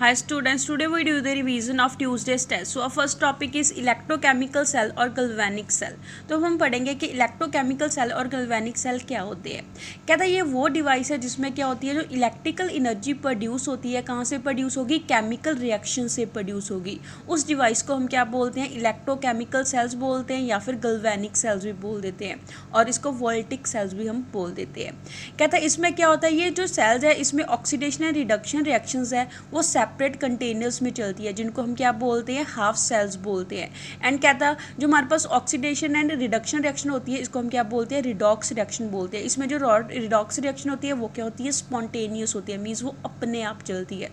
Hi students, today we do the revision of Tuesday's test. So our first topic is electrochemical cell और galvanic cell. तो हम पढ़ेंगे कि electrochemical cell और galvanic cell क्या होते हैं। कहता है ये वो डिवाइस है जिसमें क्या होती है, जो इलेक्ट्रिकल एनर्जी प्रोड्यूस होती है, कहाँ से प्रोड्यूस होगी, केमिकल रिएक्शन से प्रोड्यूस होगी। उस डिवाइस को हम क्या बोलते हैं, इलेक्ट्रोकेमिकल सेल्स बोलते हैं या फिर गल्वेनिक सेल्स भी बोल देते हैं, और इसको वोल्टिक सेल्स भी हम बोल देते हैं। कहता है इसमें क्या होता है, ये जो सेल्स है इसमें ऑक्सीडेशन एंड रिडक्शन रिएक्शंस है वो सेपरेट कंटेनर्स में चलती है, जिनको हम क्या बोलते हैं, हाफ सेल्स बोलते हैं। एंड कहता जो हमारे पास ऑक्सीडेशन एंड रिडक्शन रिएक्शन होती है इसको हम क्या बोलते हैं, रिडॉक्स रिएक्शन बोलते हैं। इसमें जो रिडॉक्स रिएक्शन होती है वो क्या होती है, स्पॉन्टेनियस होती है, मीन्स वो अपने आप चलती है।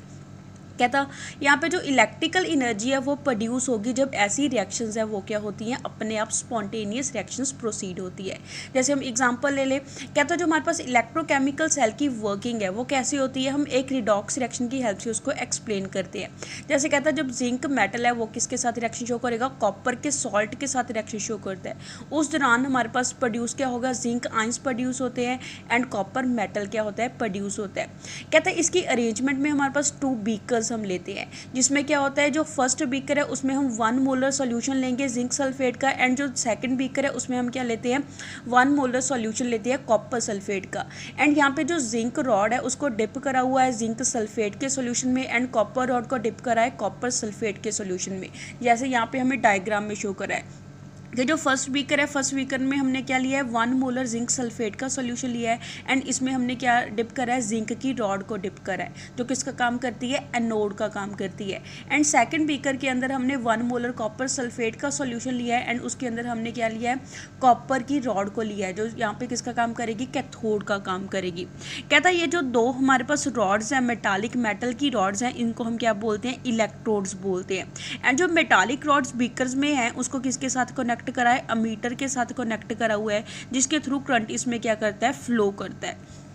कहता यहाँ पे जो इलेक्ट्रिकल एनर्जी है वो प्रोड्यूस होगी जब ऐसी रिएक्शंस है वो क्या होती हैं, अपने आप स्पॉन्टेनियस रिएक्शंस प्रोसीड होती है। जैसे हम एग्जांपल ले ले, कहता जो हमारे पास इलेक्ट्रोकेमिकल सेल की वर्किंग है वो कैसी होती है, हम एक रिडॉक्स रिएक्शन की हेल्प से उसको एक्सप्लेन करते हैं। जैसे कहता जब जिंक मेटल है वो किसके साथ रिएक्शन शो करेगा, कॉपर के सॉल्ट के साथ रिएक्शन शो करता है। उस दौरान हमारे पास प्रोड्यूस क्या होगा, जिंक आइंस प्रोड्यूस होते हैं एंड कॉपर मेटल क्या होता है, प्रोड्यूस होता है। कहता है इसकी अरेंजमेंट में हमारे पास 2 बीकर्स हम लेते हैं, जिसमें क्या होता है, जो फर्स्ट बीकर है उसमें हम 1 मोलर सॉल्यूशन लेंगे जिंक सल्फेट का, एंड जो सेकंड बीकर है उसमें हम क्या लेते हैं, 1 मोलर सॉल्यूशन लेते हैं कॉपर सल्फेट का। एंड यहाँ पे जो जिंक रॉड है उसको डिप करा हुआ है जिंक सल्फेट के सॉल्यूशन में, एंड कॉपर रॉड को डिप करा है कॉपर सल्फेट के सॉल्यूशन में, जैसे यहाँ पे हमें डायग्राम में शो करा है कि जो फर्स्ट बीकर है, फर्स्ट बीकर में हमने क्या लिया है, 1 मोलर जिंक सल्फेट का सॉल्यूशन लिया है, एंड इसमें हमने क्या डिप करा है, जिंक की रॉड को डिप करा है, जो किसका काम करती है, एनोड का काम करती है। एंड सेकंड बीकर के अंदर हमने 1 मोलर कॉपर सल्फेट का सॉल्यूशन लिया है, एंड उसके अंदर हमने क्या लिया है, कॉपर की रॉड को लिया है, जो यहाँ पे किसका काम करेगी, कैथोड का काम करेगी। कहता है ये जो 2 हमारे पास रॉड्स हैं, मेटालिक मेटल की रॉड्स हैं, इनको हम क्या बोलते हैं, इलेक्ट्रोड्स बोलते हैं। एंड जो मेटालिक रॉड्स बीकर्स में हैं उसको किसके साथ कनेक्ट करा है, अमीटर के साथ कनेक्ट करा हुआ है, जिसके थ्रू करंट इसमें क्या करता है, फ्लो करता है।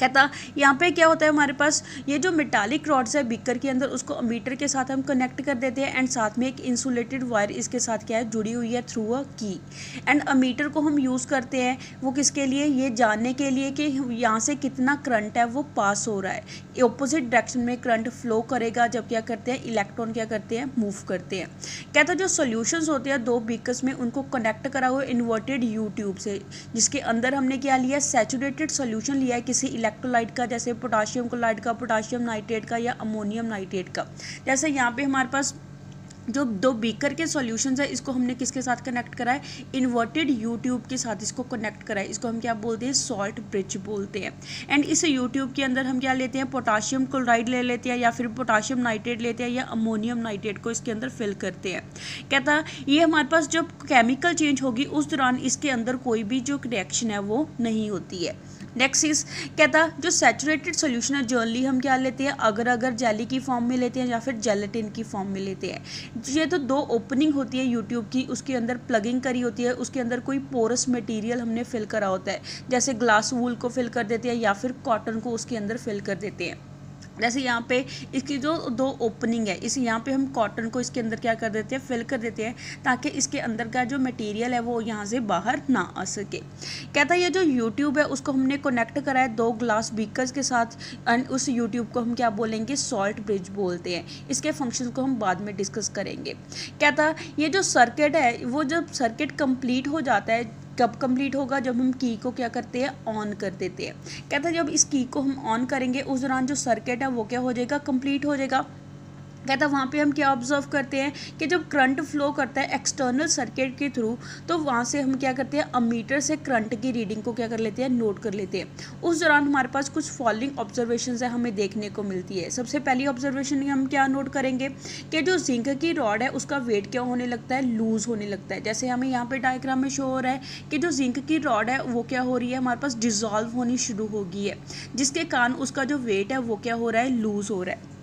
कहता यहाँ पे क्या होता है, हमारे पास ये जो मेटालिक रॉड्स है बीकर के अंदर उसको अमीटर के साथ हम कनेक्ट कर देते हैं, एंड साथ में एक इंसुलेटेड वायर इसके साथ क्या है, जुड़ी हुई है थ्रू अ की। एंड अमीटर को हम यूज़ करते हैं वो किसके लिए, ये जानने के लिए कि यहाँ से कितना करंट है वो पास हो रहा है, ऑपोजिट डायरेक्शन में करंट फ्लो करेगा जब क्या करते हैं, इलेक्ट्रॉन क्या करते हैं, मूव करते हैं। कहता जो सोल्यूशंस होते हैं 2 बीकर्स में उनको कनेक्ट करा हुआ इन्वर्टेड यू ट्यूब से, जिसके अंदर हमने क्या लिया, सैचुरेटेड सोल्यूशन लिया है किसी इलेक्ट्रोलाइट का, जैसे पोटाशियम क्लोराइड का, पोटाशियम नाइट्रेट का या अमोनियम नाइट्रेट का। जैसे यहाँ पे हमारे पास जो 2 बीकर के सॉल्यूशंस है इसको हमने किसके साथ कनेक्ट करा है, इन्वर्टेड यू ट्यूब के साथ इसको कनेक्ट करा है, इसको हम क्या बोलते हैं, सॉल्ट ब्रिज बोलते हैं। एंड इस यू ट्यूब के अंदर हम क्या लेते हैं, पोटाशियम क्लोराइड ले लेते हैं या फिर पोटाशियम नाइट्रेट लेते हैं या अमोनियम नाइट्रेट को इसके अंदर फिल करते हैं। कहता ये हमारे पास जब केमिकल चेंज होगी उस दौरान इसके अंदर कोई भी जो रिएक्शन है वो नहीं होती है। नेक्स्ट इज कहता जो सैचुरेटेड सोल्यूशन है जनरली हम क्या लेते हैं, अगर जेली की फॉर्म में लेते हैं या फिर जेलेटिन की फॉर्म में लेते हैं। ये तो 2 ओपनिंग होती है यूट्यूब की, उसके अंदर प्लगिंग करी होती है, उसके अंदर कोई पोरस मटेरियल हमने फिल करा होता है, जैसे ग्लास वूल को फिल कर देते हैं या फिर कॉटन को उसके अंदर फिल कर देते हैं। जैसे यहाँ पे इसकी जो 2 ओपनिंग है, इस यहाँ पे हम कॉटन को इसके अंदर क्या कर देते हैं, फिल कर देते हैं, ताकि इसके अंदर का जो मटेरियल है वो यहाँ से बाहर ना आ सके। कहता है ये जो यूट्यूब है उसको हमने कनेक्ट करा है 2 ग्लास बीकर्स के साथ, एंड उस यूट्यूब को हम क्या बोलेंगे, सॉल्ट ब्रिज बोलते हैं। इसके फंक्शन को हम बाद में डिस्कस करेंगे। कहता ये जो सर्किट है वो जब सर्किट कंप्लीट हो जाता है, कब कंप्लीट होगा, जब हम की को क्या करते हैं, ऑन कर देते हैं। कहता है जब इस की को हम ऑन करेंगे उस दौरान जो सर्किट है वो क्या हो जाएगा, कंप्लीट हो जाएगा। कहता वहाँ पे हम क्या ऑब्जर्व करते हैं कि जब करंट फ्लो करता है एक्सटर्नल सर्किट के थ्रू, तो वहाँ से हम क्या करते हैं, अमीटर से करंट की रीडिंग को क्या कर लेते हैं, नोट कर लेते हैं। उस दौरान हमारे पास कुछ फॉलोइंग ऑब्जर्वेशंस है हमें देखने को मिलती है। सबसे पहली ऑब्जर्वेशन हम क्या नोट करेंगे कि जो जिंक की रॉड है उसका वेट क्या होने लगता है, लूज होने लगता है। जैसे हमें यहाँ पे डायग्राम में शो हो रहा है कि जो जिंक की रॉड है वो क्या हो रही है, हमारे पास डिजॉल्व होनी शुरू हो गई है, जिसके कारण उसका जो वेट है वो क्या हो रहा है, लूज हो रहा है।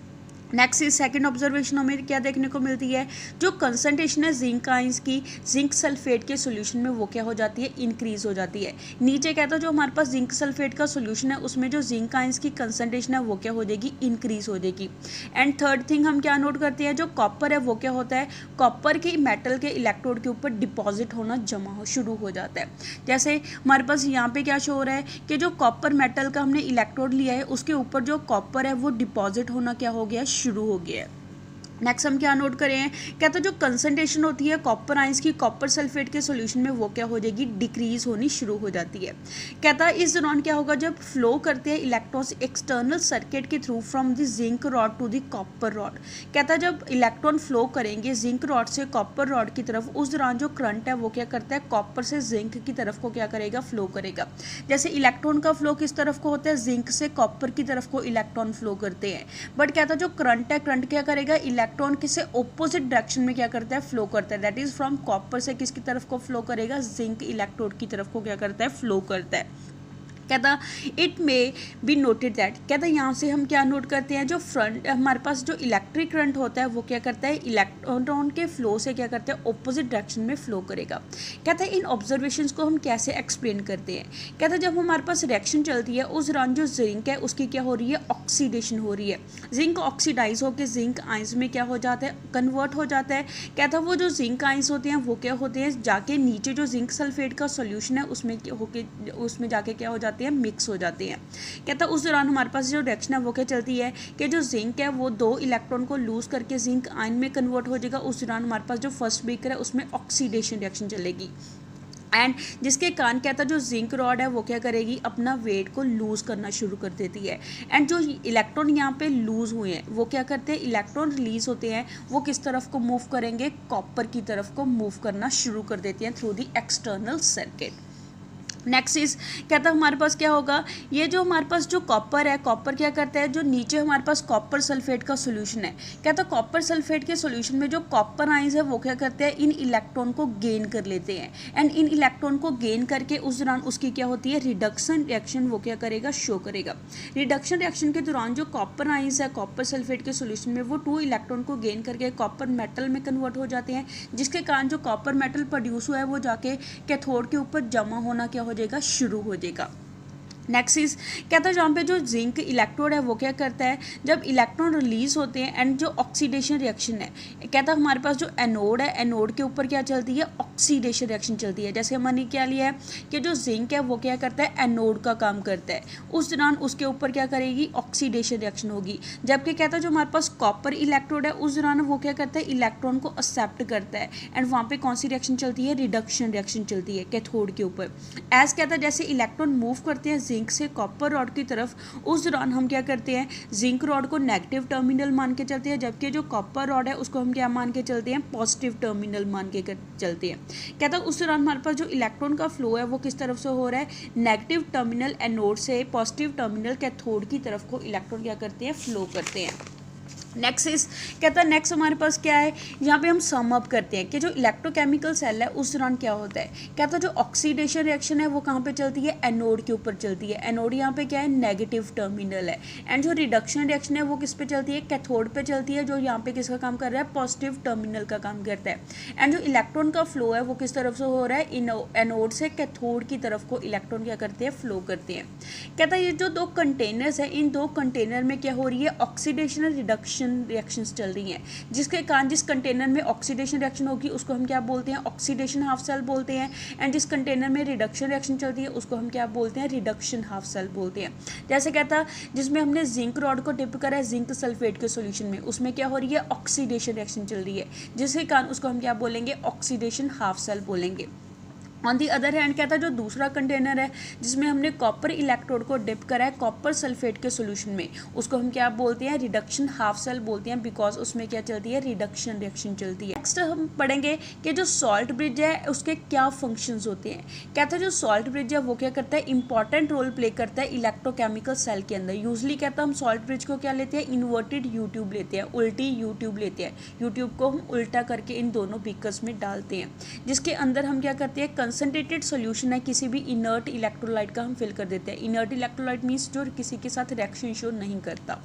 नेक्स्ट इज सेकंड ऑब्जर्वेशन हमें क्या देखने को मिलती है, जो कंसंट्रेशन है जिंक आइंस की जिंक सल्फेट के सॉल्यूशन में वो क्या हो जाती है, इंक्रीज हो जाती है। नीचे कहता है जो हमारे पास जिंक सल्फेट का सॉल्यूशन है उसमें जो जिंक आइंस की कंसंट्रेशन है वो क्या हो जाएगी, इंक्रीज हो जाएगी। एंड थर्ड थिंग हम क्या नोट करते हैं, जो कॉपर है वो क्या होता है, कॉपर के मेटल के इलेक्ट्रोड के ऊपर डिपॉजिट होना जमा हो शुरू हो जाता है। जैसे हमारे पास यहाँ पे क्या शो हो रहा है कि जो कॉपर मेटल का हमने इलेक्ट्रोड लिया है उसके ऊपर जो कॉपर है वो डिपॉजिट होना क्या हो गया, शुरू हो गया है। नेक्स्ट हम क्या नोट करें, कहता जो कंसंट्रेशन होती है कॉपर आयंस की कॉपर सल्फेट के सॉल्यूशन में वो क्या हो जाएगी, डिक्रीज होनी शुरू हो जाती है। कहता है इस दौरान क्या होगा, जब फ्लो करते हैं इलेक्ट्रॉन्स एक्सटर्नल सर्किट के through from the zinc rod to the copper rod. कहता है जब इलेक्ट्रॉन फ्लो करेंगे जिंक रॉड से कॉपर रॉड की तरफ, उस दौरान जो करंट है वो क्या करता है, कॉपर से जिंक की तरफ को क्या करेगा, फ्लो करेगा। जैसे इलेक्ट्रॉन का फ्लो किस तरफ को होता है, जिंक से कॉपर की तरफ को इलेक्ट्रॉन फ्लो करते हैं। बट कहता है जो करंट है, करंट क्या करेगा, इलेक्ट्रॉन किससे ऑपोजिट डायरेक्शन में क्या करता है, फ्लो करता है। दैट इज फ्रॉम कॉपर से किसकी तरफ को फ्लो करेगा, जिंक इलेक्ट्रोड की तरफ को क्या करता है, फ्लो करता है। कहता it may be noted that, कहता यहाँ से हम क्या नोट करते हैं, जो फ्रंट हमारे पास जो इलेक्ट्रिक करंट होता है वो क्या करता है, इलेक्ट्रॉन के फ्लो से क्या करता है, ऑपोजिट डायरेक्शन में फ्लो करेगा। कहता है इन ऑब्जर्वेशंस को हम कैसे एक्सप्लेन करते हैं। कहता है जब हमारे पास रिएक्शन चलती है उस दौरान जो जिंक है उसकी क्या हो रही है, ऑक्सीडेशन हो रही है। जिंक ऑक्सीडाइज होकर जिंक आइंस में क्या हो जाता है, कन्वर्ट हो जाता है। कहता है वो जो जिंक आइंस होते हैं वो क्या होते हैं, जाके नीचे जो जिंक सल्फेट का सोल्यूशन है उसमें जाके क्या हो जाते हैं, मिक्स हो जाते हैं। कहता है उस दौरान हमारे पास जो रिएक्शन है वो क्या चलती है कि जो जिंक है वो 2 इलेक्ट्रॉन को लूज करके जिंक आयन में कन्वर्ट हो जाएगा। उस दौरान हमारे पास जो फर्स्ट बीकर है उसमें ऑक्सीडेशन रिएक्शन चलेगी एंड जिसके कारण कहता है जो जिंक रॉड है वो क्या करेगी, अपना वेट को लूज करना शुरू कर देती है। एंड जो इलेक्ट्रॉन यहाँ पे लूज हुए हैं वो क्या करते हैं, इलेक्ट्रॉन रिलीज होते हैं वो किस तरफ को मूव करेंगे, कॉपर की तरफ को मूव करना शुरू कर देती हैं through the external circuit. Next is कहता है हमारे पास क्या होगा, ये जो हमारे पास जो कॉपर है, कॉपर क्या करता है, जो नीचे हमारे पास कॉपर सल्फेट का सॉल्यूशन है। कहता है कॉपर सल्फेट के सॉल्यूशन में जो कॉपर आयंस है वो क्या करते हैं, इन इलेक्ट्रॉन को गेन कर लेते हैं। एंड इन इलेक्ट्रॉन को गेन करके उस दौरान उसकी क्या होती है, रिडक्शन रिएक्शन वो क्या करेगा, शो करेगा। रिडक्शन रिएक्शन के दौरान जो कॉपर आयंस है कॉपर सल्फेट के सॉल्यूशन में वो 2 इलेक्ट्रॉन को गेन करके कॉपर मेटल में कन्वर्ट हो जाते हैं, जिसके कारण जो कॉपर मेटल प्रोड्यूस हुआ है वो जाके कैथोड के ऊपर जमा होना क्या हो जाएगा, शुरू हो जाएगा। नेक्स्ट इज कहता है जहाँ पे जो जिंक इलेक्ट्रोड है वो क्या करता है, जब इलेक्ट्रॉन रिलीज होते हैं एंड जो ऑक्सीडेशन रिएक्शन है, कहता है हमारे पास जो एनोड है, एनोड के ऊपर क्या चलती है, ऑक्सीडेशन रिएक्शन चलती है। जैसे हमने क्या लिया है कि जो जिंक है वो क्या करता है, एनोड का काम करता है, उस दौरान उसके ऊपर क्या करेगी, ऑक्सीडेशन रिएक्शन होगी। जबकि कहता है जो हमारे पास कॉपर इलेक्ट्रोड है उस दौरान वो क्या करता है, इलेक्ट्रॉन को एक्सेप्ट करता है एंड वहाँ पे कौन सी रिएक्शन चलती है, रिडक्शन रिएक्शन चलती है कैथोड के ऊपर। एज कहता है जैसे इलेक्ट्रॉन मूव करते हैं जिंक से कॉपर रॉड की तरफ, उस दौरान हम क्या करते हैं, जिंक रॉड को नेगेटिव टर्मिनल मान के चलते हैं, जबकि जो कॉपर रॉड है उसको हम क्या मान के चलते हैं, पॉजिटिव टर्मिनल मान के चलते हैं। कहता है उस दौरान हमारे पास जो इलेक्ट्रॉन का फ्लो है वो किस तरफ से हो रहा है, नेगेटिव टर्मिनल एनोड से पॉजिटिव टर्मिनल कैथोड की तरफ को इलेक्ट्रॉन क्या करते हैं, फ्लो करते हैं। नेक्स्ट इज कहता है नेक्स्ट हमारे पास क्या है, यहाँ पे हम सम अप करते हैं कि जो इलेक्ट्रोकेमिकल सेल है उस दौरान क्या होता है। कहता है जो ऑक्सीडेशन रिएक्शन है वो कहाँ पे चलती है, एनोड के ऊपर चलती है। एनोड यहाँ पे क्या है, नेगेटिव टर्मिनल है। एंड जो रिडक्शन रिएक्शन है वो किस पे चलती है, कैथोड पे चलती है, जो यहाँ पे किसका काम कर रहा है, पॉजिटिव टर्मिनल का काम करता है। एंड जो इलेक्ट्रॉन का फ्लो है वो किस तरफ से हो रहा है, एनोड से कैथोड की तरफ को इलेक्ट्रॉन क्या करते हैं, फ्लो करते हैं। कहता है ये जो 2 कंटेनर्स है, इन 2 कंटेनर में क्या हो रही है, ऑक्सीडेशन रिडक्शन रिएक्शंस चल रही हैं, जिसके कारण जिस कंटेनर में ऑक्सीडेशन रिएक्शन होगी उसको हम क्या बोलते हैं, ऑक्सीडेशन हाफ सेल बोलते हैं। एंड जिस कंटेनर में रिडक्शन रिएक्शन चलती है उसको हम क्या बोलते हैं, रिडक्शन हाफ सेल बोलते हैं। जैसे कहता जिसमें हमने जिंक रॉड को डिप करा है जिंक सल्फेट के सॉल्यूशन में, उसमें क्या हो रही है, ऑक्सीडेशन रिएक्शन चल रही है, जिसके कारण उसको हम क्या बोलेंगे, ऑक्सीडेशन हाफ सेल बोलेंगे। ऑन दी अदर हैंड कहता है जो दूसरा कंटेनर है जिसमें हमने कॉपर इलेक्ट्रोड को डिप करा है कॉपर सल्फेट के सॉल्यूशन में, उसको हम क्या बोलते हैं, रिडक्शन हाफ सेल बोलते हैं, बिकॉज उसमें क्या चलती है, रिडक्शन रिएक्शन चलती है। नेक्स्ट हम पढ़ेंगे कि जो सॉल्ट ब्रिज है उसके क्या फंक्शंस होते हैं। कहता है जो सॉल्ट ब्रिज है वो क्या करता है, इंपॉर्टेंट रोल प्ले करता है इलेक्ट्रोकेमिकल सेल के अंदर। यूजली कहता है हम सॉल्ट ब्रिज को क्या लेते हैं, इन्वर्टेड यू ट्यूब लेते हैं, उल्टी यू ट्यूब लेते हैं। यू ट्यूब को हम उल्टा करके इन दोनों बीकर्स में डालते हैं, जिसके अंदर हम क्या करते हैं, कंसंट्रेटेड सॉल्यूशन है किसी भी इनर्ट इलेक्ट्रोलाइट का हम फिल कर देते हैं। इनर्ट इलेक्ट्रोलाइट मींस जो किसी के साथ रिएक्शन शो नहीं करता।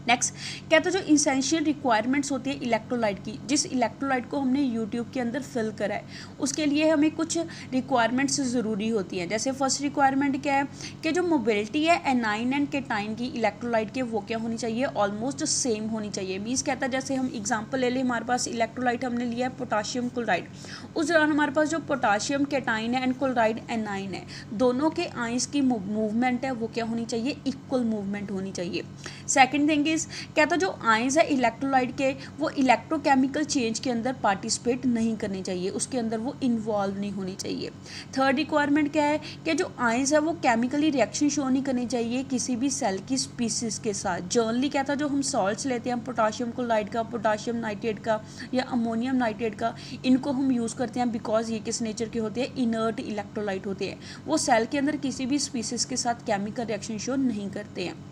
नेक्स्ट कहता है जो इसेंशियल रिक्वायरमेंट्स होती है इलेक्ट्रोलाइट की, जिस इलेक्ट्रोलाइट को हमने यूट्यूब के अंदर फिल करा है उसके लिए हमें कुछ रिक्वायरमेंट्स ज़रूरी होती हैं। जैसे फर्स्ट रिक्वायरमेंट क्या है कि जो मोबिलिटी है एनाइन एंड केटाइन की इलेक्ट्रोलाइट के वो क्या होनी चाहिए, ऑलमोस्ट सेम होनी चाहिए। मीन्स कहता है जैसे हम एग्जाम्पल ले लें, हमारे पास इलेक्ट्रोलाइट हमने लिया है पोटाशियम क्लोराइड, उस दौरान हमारे पास जो पोटाशियम केटाइन है एंड क्लोराइड एनाइन है, दोनों के आइंस की मूवमेंट है वो क्या होनी चाहिए, इक्वल मूवमेंट होनी चाहिए। सेकंड थिंग इज कहता जो आयंस है इलेक्ट्रोलाइट के वो इलेक्ट्रोकेमिकल चेंज के अंदर पार्टिसिपेट नहीं करने चाहिए, उसके अंदर वो इन्वॉल्व नहीं होनी चाहिए। थर्ड रिक्वायरमेंट क्या है कि जो आयंस है वो केमिकली रिएक्शन शो नहीं करनी चाहिए किसी भी सेल की स्पीसीज के साथ। जनरली कहता जो हम सॉल्ट्स लेते हैं पोटाशियम क्लोराइड का, पोटाशियम नाइट्रेट का या अमोनियम नाइट्रेट का, इनको हम यूज़ करते हैं बिकॉज ये किस नेचर के होते हैं, इनर्ट इलेक्ट्रोलाइट होते हैं, वो सेल के अंदर किसी भी स्पीसीज के साथ केमिकल रिएक्शन शो नहीं करते हैं।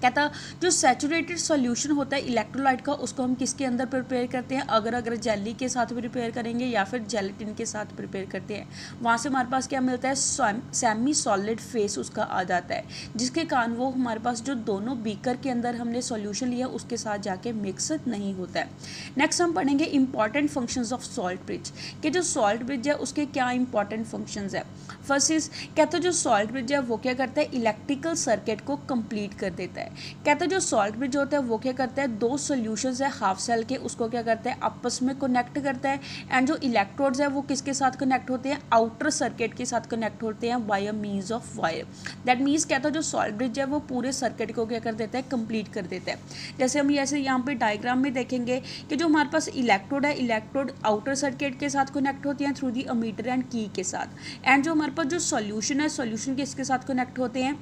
कहता जो सैचुरेटेड सॉल्यूशन होता है इलेक्ट्रोलाइट का उसको हम किसके अंदर प्रिपेयर करते हैं, अगर जेली के साथ प्रिपेयर करेंगे या फिर जेलेटिन के साथ प्रिपेयर करते हैं, वहाँ से हमारे पास क्या मिलता है, सेमी सॉलिड फेस उसका आ जाता है, जिसके कारण वो हमारे पास जो दोनों बीकर के अंदर हमने सॉल्यूशन लिया उसके साथ जाके मिक्स नहीं होता है। नेक्स्ट हम पढ़ेंगे important functions of salt bridge, कि जो सॉल्ट ब्रिज है उसके क्या इंपॉर्टेंट फंक्शंस है। फर्स्ट इज कहते जो सॉल्ट ब्रिज है वो क्या करता है, इलेक्ट्रिकल सर्किट को कंप्लीट कर देता है। कहते हैं जो सॉल्ट ब्रिज होता है वो क्या करता है, दो सॉल्यूशंस है हाफ सेल के उसको क्या करता है आपस में कनेक्ट करता है, एंड जो इलेक्ट्रोड्स है वो किसके साथ कनेक्ट होते हैं, आउटर सर्किट के साथ कनेक्ट होते हैं by means of wire. That means कहता है जो सॉल्ट ब्रिज है वो पूरे सर्किट को क्या कर देता है, कंप्लीट कर देता है। जैसे हम ऐसे यहाँ पे डायग्राम में देखेंगे कि जो हमारे पास इलेक्ट्रोड है, इलेक्ट्रोड आउटर सर्किट के साथ कनेक्ट होती हैं थ्रू दी अमीटर एंड की के साथ, एंड जो हमारे पास जो सॉल्यूशन है सॉल्यूशन किसके साथ कनेक्ट होते हैं,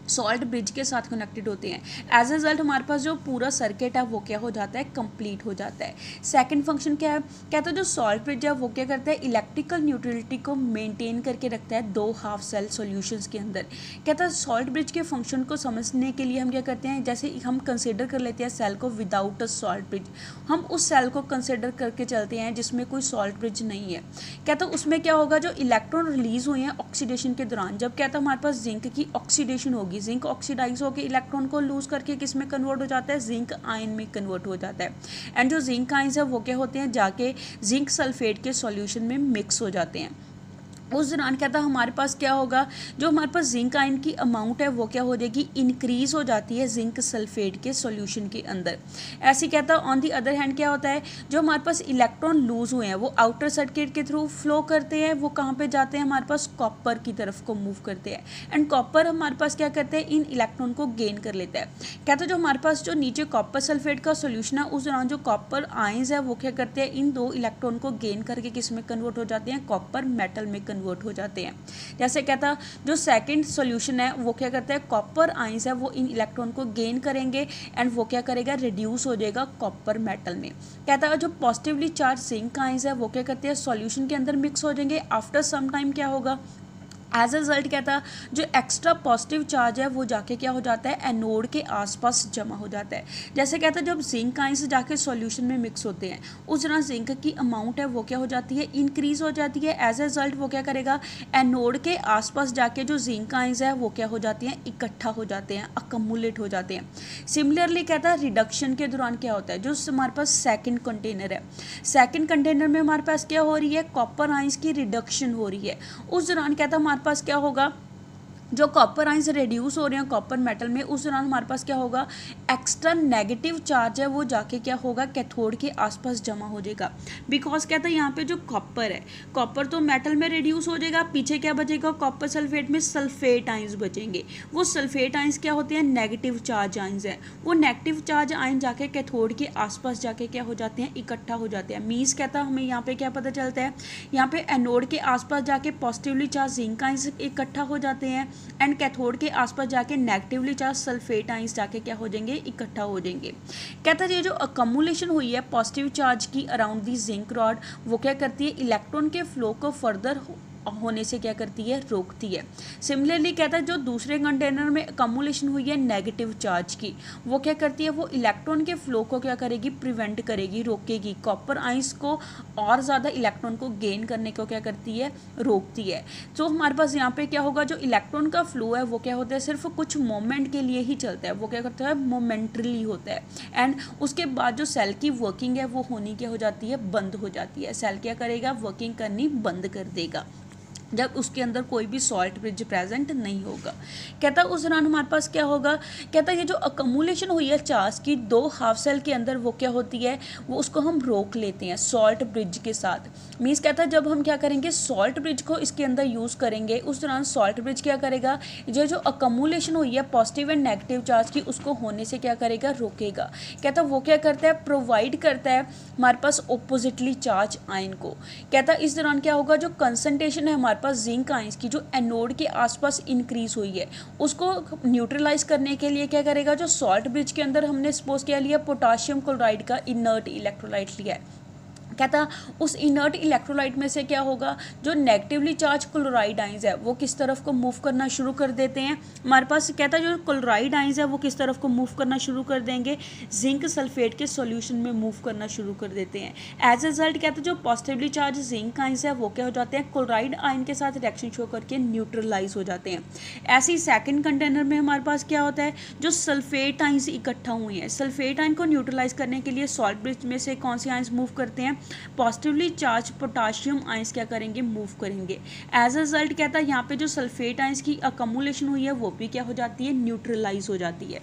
सॉल्ट ब्रिज के साथ कनेक्टेड होते हैं। एज ए रिजल्ट हमारे पास जो पूरा सर्किट है वो क्या हो जाता है, कंप्लीट हो जाता है। सेकंड फंक्शन क्या है, कहता है जो सॉल्ट ब्रिज है वो क्या करता है, इलेक्ट्रिकल न्यूट्रलिटी को मेंटेन करके रखता है दो हाफ सेल सॉल्यूशंस के अंदर। कहता है सॉल्ट ब्रिज के फंक्शन को समझने के लिए हम क्या करते हैं, जैसे हम कंसिडर कर लेते हैं सेल को विदाउट अ सॉल्ट ब्रिज, हम उस सेल को कंसिडर करके चलते हैं जिसमें कोई सॉल्ट ब्रिज नहीं है। कहता है उसमें क्या होगा, जो इलेक्ट्रॉन रिलीज हुए हैं ऑक्सीडेशन के दौरान, जब कहता है हमारे पास जिंक की ऑक्सीडेशन होगी, जिंक ऑक्सीडाइज होकर इलेक्ट्रॉन को लूज करके किस में कन्वर्ट हो जाता है, जिंक आयन में कन्वर्ट हो जाता है, एंड जो जिंक आयंस है वो क्या होते हैं, जाके जिंक सल्फेट के सॉल्यूशन में मिक्स हो जाते हैं। उस दौरान कहता है हमारे पास क्या होगा, जो हमारे पास जिंक आयन की अमाउंट है वो क्या हो जाएगी, इंक्रीज हो जाती है जिंक सल्फेट के सॉल्यूशन के अंदर। ऐसे कहता है ऑन दी अदर हैंड क्या होता है, जो हमारे पास इलेक्ट्रॉन लूज हुए हैं वो आउटर सर्किट के थ्रू फ्लो करते हैं, वो कहाँ पे जाते हैं, हमारे पास कॉपर की तरफ को मूव करते हैं, एंड कॉपर हमारे पास क्या करते हैं, इन इलेक्ट्रॉन को गेन कर लेता है। कहता है जो हमारे पास जो नीचे कॉपर सल्फेट का सोल्यूशन है उस दौरान जो कॉपर आयंस है वो क्या करते हैं, इन दो इलेक्ट्रॉन को गेन करके किस में कन्वर्ट हो जाते हैं, कॉपर मेटल में कन्वर्ट हो जाते हैं। जैसे कहता जो सेकंड सॉल्यूशन है वो क्या करता है, कॉपर आयंस है वो इन इलेक्ट्रॉन को गेन करेंगे एंड वो क्या करेगा, रिड्यूस हो जाएगा कॉपर मेटल में। कहता है जो पॉजिटिवली चार्ज जिंक आयंस है वो क्या करते हैं, सॉल्यूशन के अंदर मिक्स हो जाएंगे, आफ्टर सम टाइम क्या होगा, एज ए रिजल्ट कहता जो एक्स्ट्रा पॉजिटिव चार्ज है वो जाके क्या हो जाता है, एनोड के आसपास जमा हो जाता है। जैसे कहता है जब जिंक आयंस जाके सॉल्यूशन में मिक्स होते हैं उस तरह जिंक की अमाउंट है वो क्या हो जाती है, इंक्रीज हो जाती है। एज ए रिजल्ट वो क्या करेगा, एनोड के आसपास जाके जो जिंक आयंस है वो क्या हो जाती हैं, इकट्ठा हो जाते हैं, अकमुलेट हो जाते हैं। सिमिलरली कहता है रिडक्शन के दौरान क्या होता है, जो हमारे पास सेकेंड कंटेनर है, सेकेंड कंटेनर में हमारे पास क्या हो रही है, कॉपर आयंस की रिडक्शन हो रही है। उस दौरान कहता है हमारे पास क्या होगा, जो कॉपर आयंस रिड्यूस हो रहे हैं कॉपर मेटल में, उस दौरान हमारे पास क्या होगा, एक्स्ट्रा नेगेटिव चार्ज है वो जाके क्या होगा, कैथोड के आसपास जमा हो जाएगा। बिकॉज कहता है यहाँ पे जो कॉपर है, कॉपर तो मेटल में रिड्यूस हो जाएगा, पीछे क्या बचेगा, कॉपर सल्फेट में सल्फेट आयंस बचेंगे। वो सल्फेट आयंस क्या होते हैं, नेगेटिव चार्ज आयंस है, वो नेगेटिव चार्ज आयन जाके कैथोड के आसपास जाके क्या हो जाते हैं, इकट्ठा हो जाते हैं। मीन्स कहता है हमें यहाँ पे क्या पता चलता है, यहाँ पे एनोड के आसपास जाके पॉजिटिवली चार्ज जिंक आयंस इकट्ठा हो जाते हैं एंड कैथोड के आसपास जाके नेगेटिवली चार्ज सल्फेट आयंस जाके क्या हो जाएंगे, इकट्ठा हो जाएंगे। कहता है ये जो अकमुलेशन हुई है पॉजिटिव चार्ज की अराउंड दी जिंक रॉड वो क्या करती है, इलेक्ट्रॉन के फ्लो को फर्दर होने से क्या करती है, रोकती है। सिमिलरली कहता है जो दूसरे कंटेनर में अकमुलेशन हुई है नेगेटिव चार्ज की वो क्या करती है, वो इलेक्ट्रॉन के फ्लो को क्या करेगी, प्रिवेंट करेगी, रोकेगी, कॉपर आयंस को और ज़्यादा इलेक्ट्रॉन को गेन करने को क्या करती है, रोकती है। तो हमारे पास यहाँ पे क्या होगा, जो इलेक्ट्रॉन का फ्लो है वो क्या होता है, सिर्फ कुछ मोमेंट के लिए ही चलता है, वो क्या करता है, मोमेंटरली होता है, एंड उसके बाद जो सेल की वर्किंग है वो होनी क्या हो जाती है, बंद हो जाती है। सेल क्या करेगा, वर्किंग करनी बंद कर देगा। जब उसके अंदर कोई भी सॉल्ट ब्रिज प्रेजेंट नहीं होगा। कहता उस दौरान हमारे पास क्या होगा, कहता ये जो अकमुलेशन हुई है चार्ज की दो हाफ सेल के अंदर वो क्या होती है, वो उसको हम रोक लेते हैं सॉल्ट ब्रिज के साथ। मीन्स कहता है जब हम क्या करेंगे सॉल्ट ब्रिज को इसके अंदर यूज़ करेंगे उस दौरान सॉल्ट ब्रिज क्या करेगा, जो अकमुलेशन हुई है पॉजिटिव एंड नेगेटिव चार्ज की उसको होने से क्या करेगा, रोकेगा। कहता वो क्या करता है, प्रोवाइड करता है हमारे पास ऑपोजिटली चार्ज आयन को। कहता इस दौरान क्या होगा, जो कंसंट्रेशन है हमारे पास जिंक आयंस की जो एनोड के आसपास इंक्रीज हुई है उसको न्यूट्रलाइज करने के लिए क्या करेगा, जो सॉल्ट ब्रिज के अंदर हमने सपोज क्या लिया, पोटाशियम क्लोराइड का इनर्ट इलेक्ट्रोलाइट लिया है। कहता उस इनर्ट इलेक्ट्रोलाइट में से क्या होगा, जो नेगेटिवली चार्ज क्लोराइड आइंस है वो किस तरफ को मूव करना शुरू कर देते हैं हमारे पास। कहता है जो क्लोराइड आइंस है वो किस तरफ को मूव करना शुरू कर देंगे, जिंक सल्फेट के सॉल्यूशन में मूव करना शुरू कर देते हैं। एज ए रिजल्ट कहते हैं जो पॉजिटिवली चार्ज जिंक आइंस है वो क्या हो जाते हैं, क्लोराइड आयन के साथ रिएक्शन शो करके न्यूट्रलाइज हो जाते हैं। ऐसे ही सेकेंड कंटेनर में हमारे पास क्या होता है, जो सल्फेट आइंस इकट्ठा हुए हैं, सल्फेट आयन को न्यूट्रलाइज करने के लिए सॉल्ट ब्रिज में से कौन सी आइंस मूव करते हैं, पॉजिटिवली चार्ज पोटाशियम आइंस क्या करेंगे, मूव करेंगे। एज अ रिजल्ट कहता है यहाँ पे जो सल्फेट आइंस की अकमुलेशन हुई है वो भी क्या हो जाती है, न्यूट्रलाइज हो जाती है।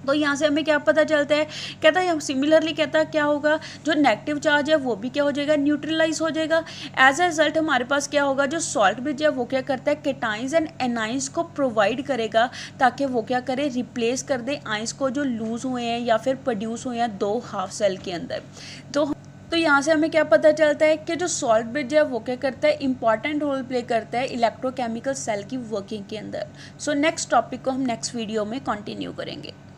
तो यहाँ से हमें क्या पता चलता है, कहता है सिमिलरली कहता है क्या होगा, जो नेगेटिव चार्ज है वो भी क्या हो जाएगा, न्यूट्रलाइज हो जाएगा। एज अ रिजल्ट हमारे पास क्या होगा, जो सॉल्ट ब्रिज है वो क्या करता है, केटाइंस एंड एनाइंस को प्रोवाइड करेगा ताकि वो क्या करे, रिप्लेस कर दे आइंस को जो लूज हुए हैं या फिर प्रोड्यूस हुए हैं दो हाफ सेल के अंदर। तो यहाँ से हमें क्या पता चलता है कि जो सॉल्ट ब्रिज है वो क्या करता है, इंपॉर्टेंट रोल प्ले करता है इलेक्ट्रोकेमिकल सेल की वर्किंग के अंदर। सो नेक्स्ट टॉपिक को हम नेक्स्ट वीडियो में कंटिन्यू करेंगे।